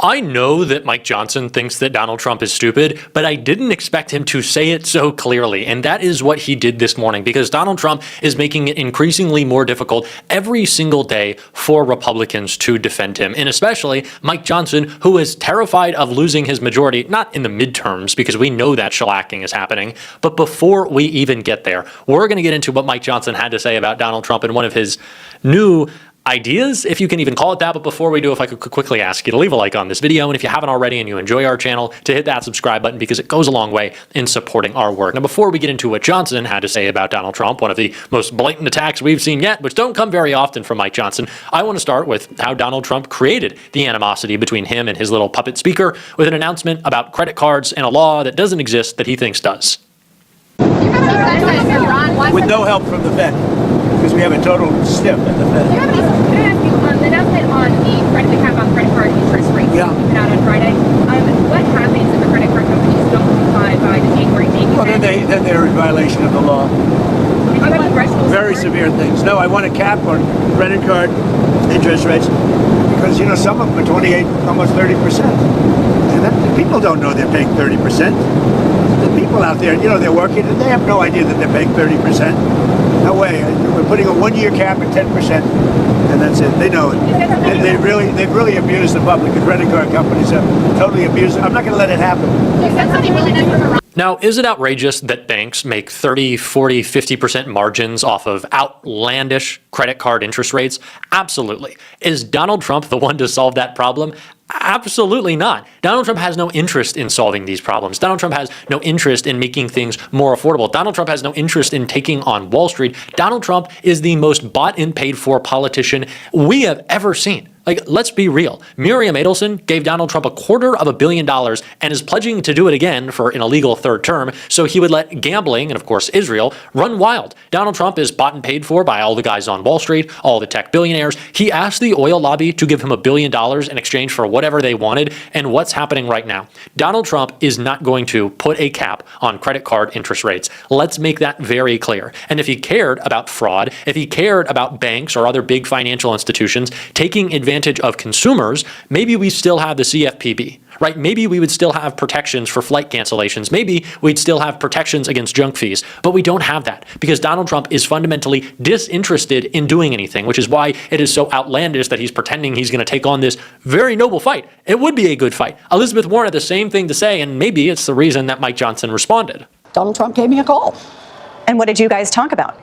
I know that Mike Johnson thinks that Donald Trump is stupid, but I didn't expect him to say it so clearly. And that is what he did this morning, because Donald Trump is making it increasingly more difficult every single day for Republicans to defend him. And especially Mike Johnson, who is terrified of losing his majority, not in the midterms, because we know that shellacking is happening, but before we even get there. We're going to get into what Mike Johnson had to say about Donald Trump in one of his new ideas, if you can even call it that. But before we do, if I could quickly ask you to leave a like on this video, and if you haven't already and you enjoy our channel, to hit that subscribe button, because it goes a long way in supporting our work. Now, before we get into what Johnson had to say about Donald Trump, one of the most blatant attacks we've seen yet, which don't come very often from Mike Johnson, I want to start with how Donald Trump created the animosity between him and his little puppet speaker with an announcement about credit cards and a law that doesn't exist that he thinks does. With no help from the Fed, because we have a total stiff at the Fed. Can I ask you, the announcement on the cap on credit card interest rates that you put out on Friday, what happens if the credit card companies don't comply by the January date? Well, then they're in violation of the law. Very severe things. No, I want a cap on credit card interest rates, because, you know, some of them are 28, almost 30%. And the people don't know they're paying 30%. The people out there, you know, they're working, and they have no idea that they're paying 30%. No way. We're putting a one-year cap at 10%, and that's it. They know it. They've really abused the public. The credit card companies have totally abused it. I'm not going to let it happen. Now, is it outrageous that banks make 30, 40, 50% margins off of outlandish credit card interest rates? Absolutely. Is Donald Trump the one to solve that problem? Absolutely not. Donald Trump has no interest in solving these problems. Donald Trump has no interest in making things more affordable. Donald Trump has no interest in taking on Wall Street. Donald Trump is the most bought and paid for politician we have ever seen. Like, let's be real. Miriam Adelson gave Donald Trump $250 million and is pledging to do it again for an illegal third term, so he would let gambling and, of course, Israel run wild. Donald Trump is bought and paid for by all the guys on Wall Street, all the tech billionaires. He asked the oil lobby to give him $1 billion in exchange for whatever they wanted, and what's happening right now? Donald Trump is not going to put a cap on credit card interest rates. Let's make that very clear. And if he cared about fraud, if he cared about banks or other big financial institutions taking advantage of consumers, maybe we still have the CFPB, right? Maybe we would still have protections for flight cancellations. Maybe we'd still have protections against junk fees, but we don't have that because Donald Trump is fundamentally disinterested in doing anything, which is why it is so outlandish that he's pretending he's going to take on this very noble fight. It would be a good fight. Elizabeth Warren had the same thing to say, and maybe it's the reason that Mike Johnson responded. Donald Trump gave me a call. And what did you guys talk about?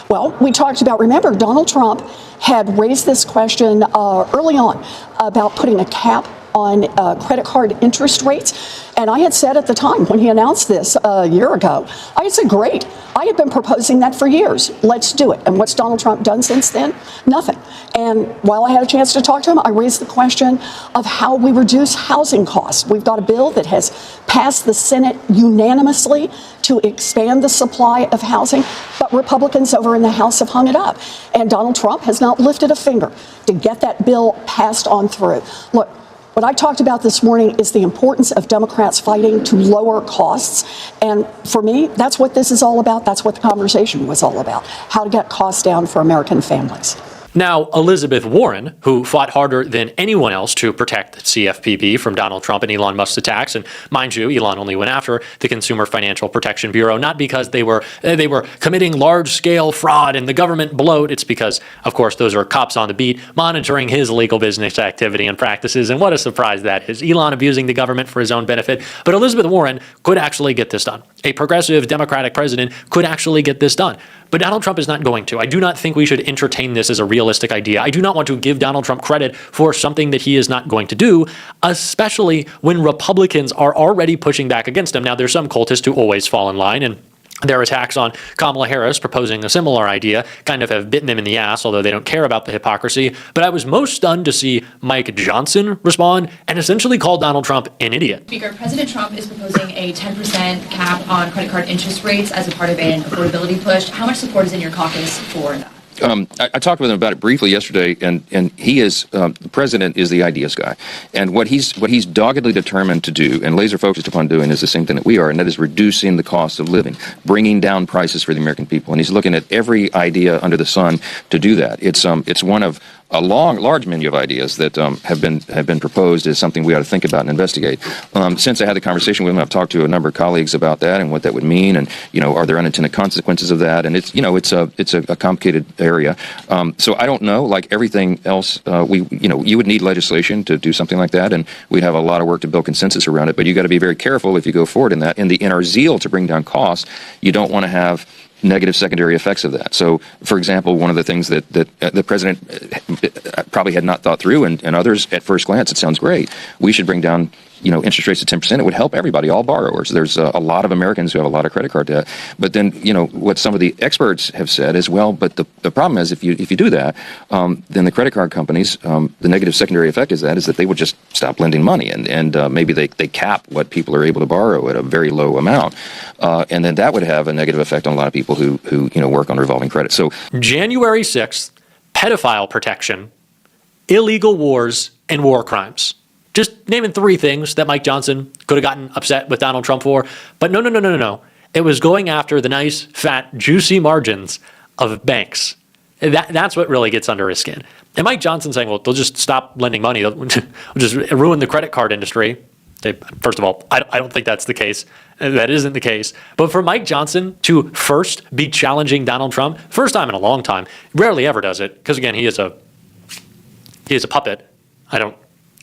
Well, we talked about, remember, Donald Trump had raised this question early on about putting a cap on credit card interest rates. And I had said at the time when he announced this a year ago, I had said, great. I had been proposing that for years. Let's do it. And what's Donald Trump done since then? Nothing. And while I had a chance to talk to him, I raised the question of how we reduce housing costs. We've got a bill that has passed the Senate unanimously to expand the supply of housing, but Republicans over in the House have hung it up. And Donald Trump has not lifted a finger to get that bill passed on through. Look, what I talked about this morning is the importance of Democrats fighting to lower costs. And for me, that's what this is all about. That's what the conversation was all about, how to get costs down for American families. Now, Elizabeth Warren, who fought harder than anyone else to protect the CFPB from Donald Trump and Elon Musk's attacks, and mind you, Elon only went after the Consumer Financial Protection Bureau, not because they were committing large-scale fraud and the government bloat. It's because, of course, those are cops on the beat monitoring his legal business activity and practices, and what a surprise that is. Elon abusing the government for his own benefit, but Elizabeth Warren could actually get this done. A progressive Democratic president could actually get this done. But Donald Trump is not going to. I do not think we should entertain this as a realistic idea. I do not want to give Donald Trump credit for something that he is not going to do, especially when Republicans are already pushing back against him. Now, there's some cultists who always fall in line, and their attacks on Kamala Harris proposing a similar idea kind of have bitten them in the ass, although they don't care about the hypocrisy. But I was most stunned to see Mike Johnson respond and essentially call Donald Trump an idiot. Speaker, President Trump is proposing a 10% cap on credit card interest rates as a part of an affordability push. How much support is in your caucus for that? I talked with him about it briefly yesterday, and he is the president is the ideas guy, and what he's doggedly determined to do and laser focused upon doing is the same thing that we are, and that is reducing the cost of living, bringing down prices for the American people, and he's looking at every idea under the sun to do that. It's one of a large menu of ideas that have been proposed as something we ought to think about and investigate. Since I had the conversation with him, I've talked to a number of colleagues about that and what that would mean, and are there unintended consequences of that? And it's a complicated area. So I don't know. Like everything else, you would need legislation to do something like that, and we'd have a lot of work to build consensus around it. But you got to be very careful if you go forward in that. In our zeal to bring down costs, you don't want to have negative secondary effects of that. So, for example, one of the things that the president probably had not thought through, and others at first glance, it sounds great. We should bring down interest rates to 10%. It would help everybody, all borrowers. There's a lot of Americans who have a lot of credit card debt. But then, what some of the experts have said is, well, but the problem is if you do that, then the credit card companies, the negative secondary effect is that they would just stop lending money, and maybe they cap what people are able to borrow at a very low amount, and then that would have a negative effect on a lot of people who work on revolving credit. So January 6th, pedophile protection, illegal wars, and war crimes. Just naming three things that Mike Johnson could have gotten upset with Donald Trump for. But no. It was going after the nice, fat, juicy margins of banks. That's what really gets under his skin. And Mike Johnson saying, well, they'll just stop lending money. They'll just ruin the credit card industry. First of all, I don't think that's the case. That isn't the case. But for Mike Johnson to first be challenging Donald Trump, first time in a long time, rarely ever does it. Because again, he is a puppet. I don't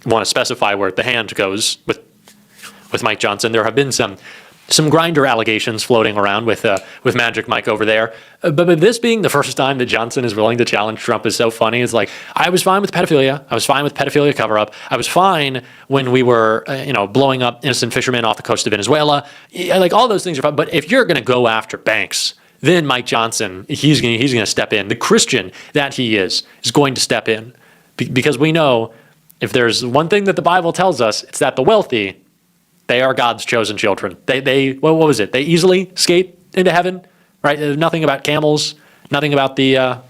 want to specify where the hand goes with Mike Johnson. There have been some grinder allegations floating around with Magic Mike over there. But this being the first time that Johnson is willing to challenge Trump is so funny. It's like, I was fine with pedophilia. I was fine with pedophilia cover-up. I was fine when we were, blowing up innocent fishermen off the coast of Venezuela. Like all those things are fine. But if you're going to go after banks, then Mike Johnson, he's going to step in. The Christian that he is going to step in, because we know if there's one thing that the Bible tells us, it's that the wealthy, they are God's chosen children. What was it? They easily skate into heaven, right? There's nothing about camels, nothing about the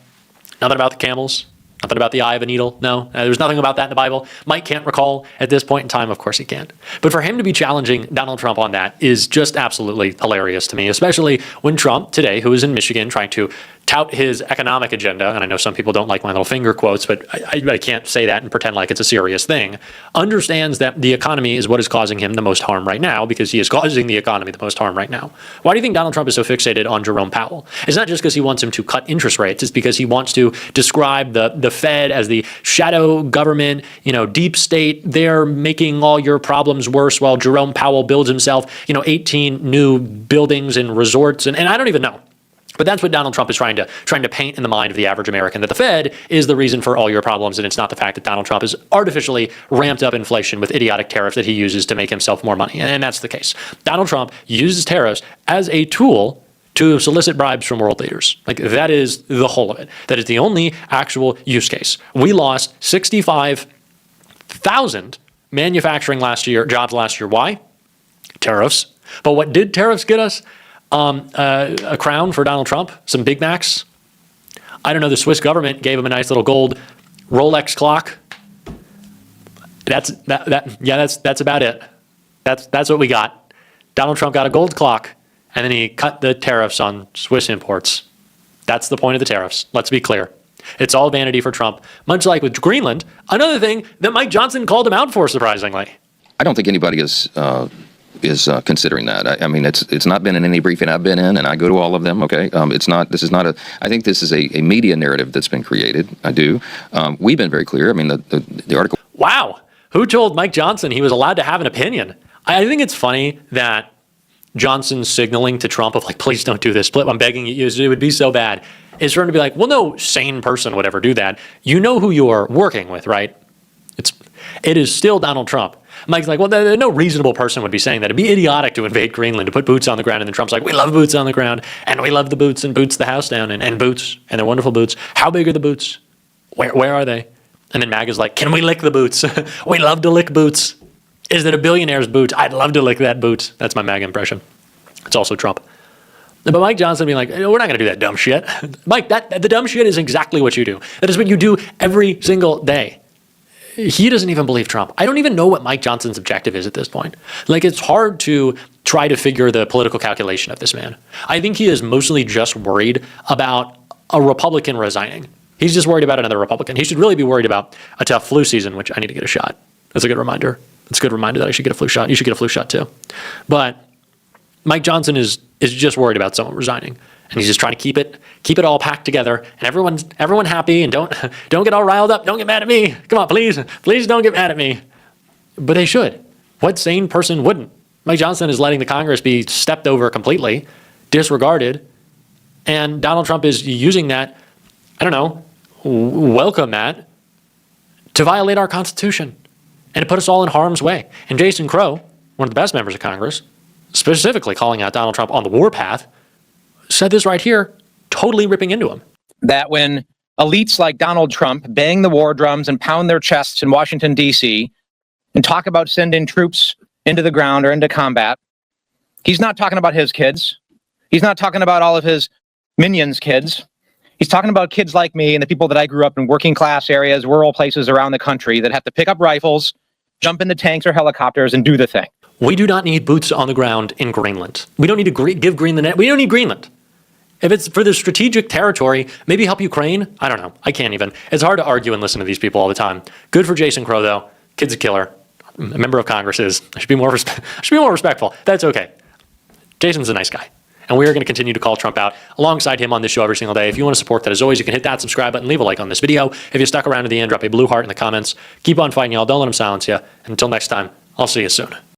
camels, nothing about the eye of a needle. No, there's nothing about that in the Bible. Mike can't recall at this point in time. Of course he can't. But for him to be challenging Donald Trump on that is just absolutely hilarious to me, especially when Trump today, who is in Michigan trying to tout his economic agenda, and I know some people don't like my little finger quotes, but I can't say that and pretend like it's a serious thing, understands that the economy is what is causing him the most harm right now, because he is causing the economy the most harm right now. Why do you think Donald Trump is so fixated on Jerome Powell? It's not just because he wants him to cut interest rates, it's because he wants to describe the Fed as the shadow government, deep state. They're making all your problems worse while Jerome Powell builds himself, 18 new buildings and resorts, and I don't even know. But that's what Donald Trump is trying to paint in the mind of the average American, that the Fed is the reason for all your problems, and it's not the fact that Donald Trump has artificially ramped up inflation with idiotic tariffs that he uses to make himself more money. And that's the case. Donald Trump uses tariffs as a tool to solicit bribes from world leaders. Like, that is the whole of it. That is the only actual use case. We lost 65,000 manufacturing jobs last year. Why? Tariffs. But what did tariffs get us? A crown for Donald Trump, some Big Macs. I don't know, the Swiss government gave him a nice little gold Rolex clock. That's about it. That's what we got. Donald Trump got a gold clock, and then he cut the tariffs on Swiss imports. That's the point of the tariffs. Let's be clear. It's all vanity for Trump, much like with Greenland, another thing that Mike Johnson called him out for, surprisingly. I don't think anybody is considering that. I mean, it's not been in any briefing I've been in, and I go to all of them. Okay, this is not I think this is a media narrative that's been created. I do. We've been very clear. I mean, the article. Wow, who told Mike Johnson he was allowed to have an opinion? I think it's funny that Johnson's signaling to Trump of like, please don't do this. I'm begging you. It would be so bad. Is for him to be like, well, no sane person would ever do that. You know who you're working with, right? It is still Donald Trump. Mike's like, well, no reasonable person would be saying that. It'd be idiotic to invade Greenland, to put boots on the ground. And then Trump's like, we love boots on the ground, and we love the boots, and boots the house down, and boots, and they're wonderful boots. How big are the boots? Where are they? And then Maga's like, can we lick the boots? We love to lick boots. Is it a billionaire's boot? I'd love to lick that boot. That's my Maga impression. It's also Trump. But Mike Johnson being like, we're not going to do that dumb shit. Mike, the dumb shit is exactly what you do. That is what you do every single day. He doesn't even believe Trump. I don't even know what Mike Johnson's objective is at this point. Like, it's hard to try to figure the political calculation of this man. I think he is mostly just worried about a Republican resigning. He's just worried about another Republican. He should really be worried about a tough flu season, which I need to get a shot. That's a good reminder. It's a good reminder that I should get a flu shot. You should get a flu shot too. But Mike Johnson is just worried about someone resigning. And he's just trying to keep it all packed together, and everyone happy, and don't get all riled up. Don't get mad at me. Come on, please don't get mad at me. But they should. What sane person wouldn't? Mike Johnson is letting the Congress be stepped over completely, disregarded, and Donald Trump is using that, I don't know, welcome that, to violate our Constitution and to put us all in harm's way. And Jason Crow, one of the best members of Congress, specifically calling out Donald Trump on the warpath, said this right here, totally ripping into him. That when elites like Donald Trump bang the war drums and pound their chests in Washington, D.C., and talk about sending troops into the ground or into combat, he's not talking about his kids. He's not talking about all of his minions' kids. He's talking about kids like me and the people that I grew up in working class areas, rural places around the country that have to pick up rifles, jump into tanks or helicopters, and do the thing. We do not need boots on the ground in Greenland. We don't need to give Greenland. We don't need Greenland. If it's for the strategic territory, maybe help Ukraine. I don't know. I can't even. It's hard to argue and listen to these people all the time. Good for Jason Crow, though. Kid's a killer. A member of Congress is. I should be more respectful. That's okay. Jason's a nice guy. And we are going to continue to call Trump out alongside him on this show every single day. If you want to support that, as always, you can hit that subscribe button, leave a like on this video. If you stuck around to the end, drop a blue heart in the comments. Keep on fighting, y'all. Don't let them silence you. And until next time, I'll see you soon.